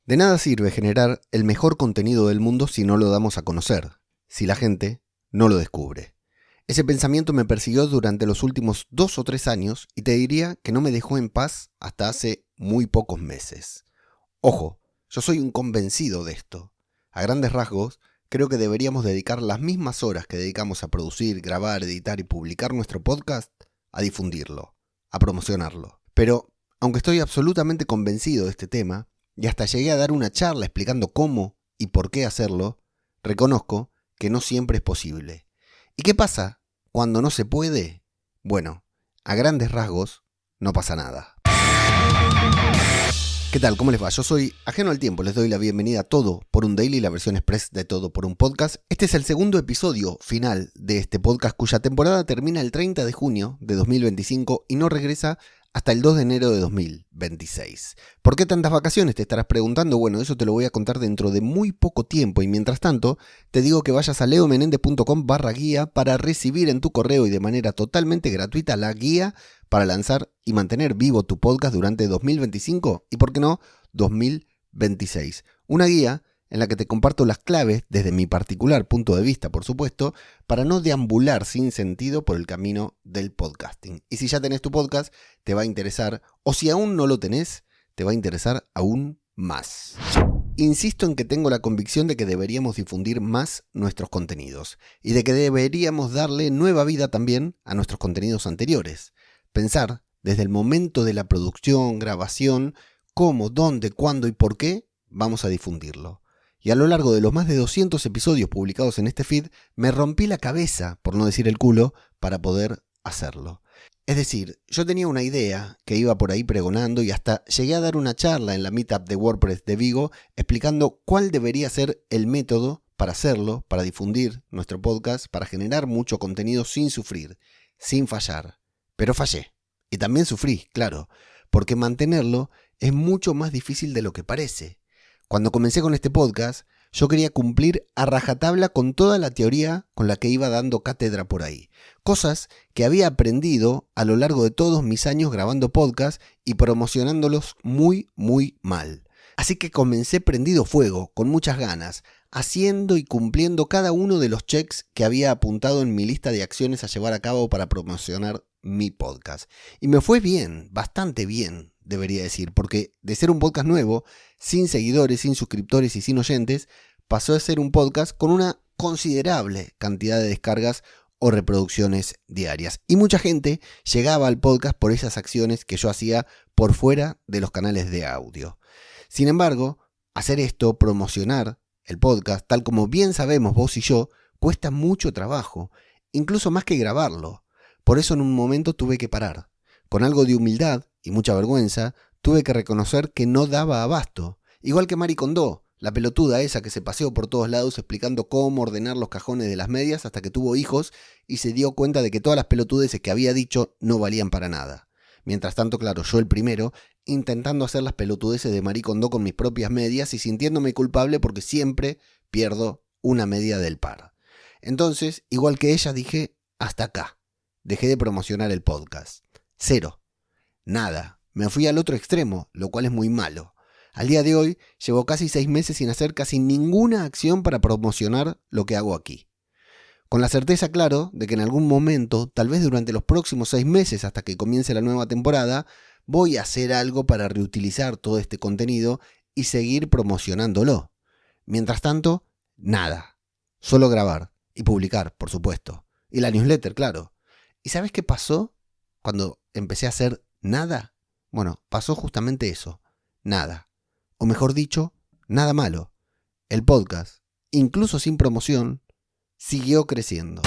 De nada sirve generar el mejor contenido del mundo si no lo damos a conocer, si la gente no lo descubre. Ese pensamiento me persiguió durante los últimos 2 o 3 años y te diría que no me dejó en paz hasta hace muy pocos meses. Ojo, yo soy un convencido de esto. A grandes rasgos, creo que deberíamos dedicar las mismas horas que dedicamos a producir, grabar, editar y publicar nuestro podcast a difundirlo, a promocionarlo. Pero, aunque estoy absolutamente convencido de este tema, y hasta llegué a dar una charla explicando cómo y por qué hacerlo, reconozco que no siempre es posible. ¿Y qué pasa cuando no se puede? Bueno, a grandes rasgos, no pasa nada. ¿Qué tal? ¿Cómo les va? Yo soy Ajeno al Tiempo, les doy la bienvenida a Todo por un Daily, la versión express de Todo por un Podcast. Este es el segundo episodio final de este podcast cuya temporada termina el 30 de junio de 2025 y no regresa hasta el 2 de enero de 2026. ¿Por qué tantas vacaciones? Te estarás preguntando. Bueno, eso te lo voy a contar dentro de muy poco tiempo y mientras tanto te digo que vayas a leomenendez.com/guía para recibir en tu correo y de manera totalmente gratuita la guía para lanzar y mantener vivo tu podcast durante 2025 y, ¿por qué no?, 2026. Una guía en la que te comparto las claves, desde mi particular punto de vista, por supuesto, para no deambular sin sentido por el camino del podcasting. Y si ya tenés tu podcast, te va a interesar, o si aún no lo tenés, te va a interesar aún más. Insisto en que tengo la convicción de que deberíamos difundir más nuestros contenidos y de que deberíamos darle nueva vida también a nuestros contenidos anteriores. Pensar desde el momento de la producción, grabación, cómo, dónde, cuándo y por qué vamos a difundirlo. Y a lo largo de los más de 200 episodios publicados en este feed, me rompí la cabeza, por no decir el culo, para poder hacerlo. Es decir, yo tenía una idea que iba por ahí pregonando y hasta llegué a dar una charla en la Meetup de WordPress de Vigo explicando cuál debería ser el método para hacerlo, para difundir nuestro podcast, para generar mucho contenido sin sufrir, sin fallar. Pero fallé. Y también sufrí, claro, porque mantenerlo es mucho más difícil de lo que parece. Cuando comencé con este podcast, yo quería cumplir a rajatabla con toda la teoría con la que iba dando cátedra por ahí. Cosas que había aprendido a lo largo de todos mis años grabando podcasts y promocionándolos muy mal. Así que comencé prendido fuego, con muchas ganas, haciendo y cumpliendo cada uno de los checks que había apuntado en mi lista de acciones a llevar a cabo para promocionar mi podcast. Y me fue bien, bastante bien, debería decir, porque de ser un podcast nuevo, sin seguidores, sin suscriptores y sin oyentes, pasó a ser un podcast con una considerable cantidad de descargas o reproducciones diarias. Y mucha gente llegaba al podcast por esas acciones que yo hacía por fuera de los canales de audio. Sin embargo, hacer esto, promocionar el podcast, tal como bien sabemos vos y yo, cuesta mucho trabajo, incluso más que grabarlo. Por eso en un momento tuve que parar. Con algo de humildad y mucha vergüenza, tuve que reconocer que no daba abasto. Igual que Marie Kondo, la pelotuda esa que se paseó por todos lados explicando cómo ordenar los cajones de las medias hasta que tuvo hijos y se dio cuenta de que todas las pelotudeces que había dicho no valían para nada. Mientras tanto, claro, yo el primero, intentando hacer las pelotudeces de Marie Kondo con mis propias medias y sintiéndome culpable porque siempre pierdo una media del par. Entonces, igual que ella, dije, hasta acá. Dejé de promocionar el podcast. 0. Nada. Me fui al otro extremo, lo cual es muy malo. Al día de hoy, llevo casi 6 meses sin hacer casi ninguna acción para promocionar lo que hago aquí. Con la certeza, claro, de que en algún momento, tal vez durante los próximos 6 meses hasta que comience la nueva temporada, voy a hacer algo para reutilizar todo este contenido y seguir promocionándolo. Mientras tanto, nada. Solo grabar y publicar, por supuesto. Y la newsletter, claro. ¿Y sabes qué pasó cuando empecé a hacer nada? Bueno, pasó justamente eso, nada. O mejor dicho, nada malo. El podcast, incluso sin promoción, siguió creciendo.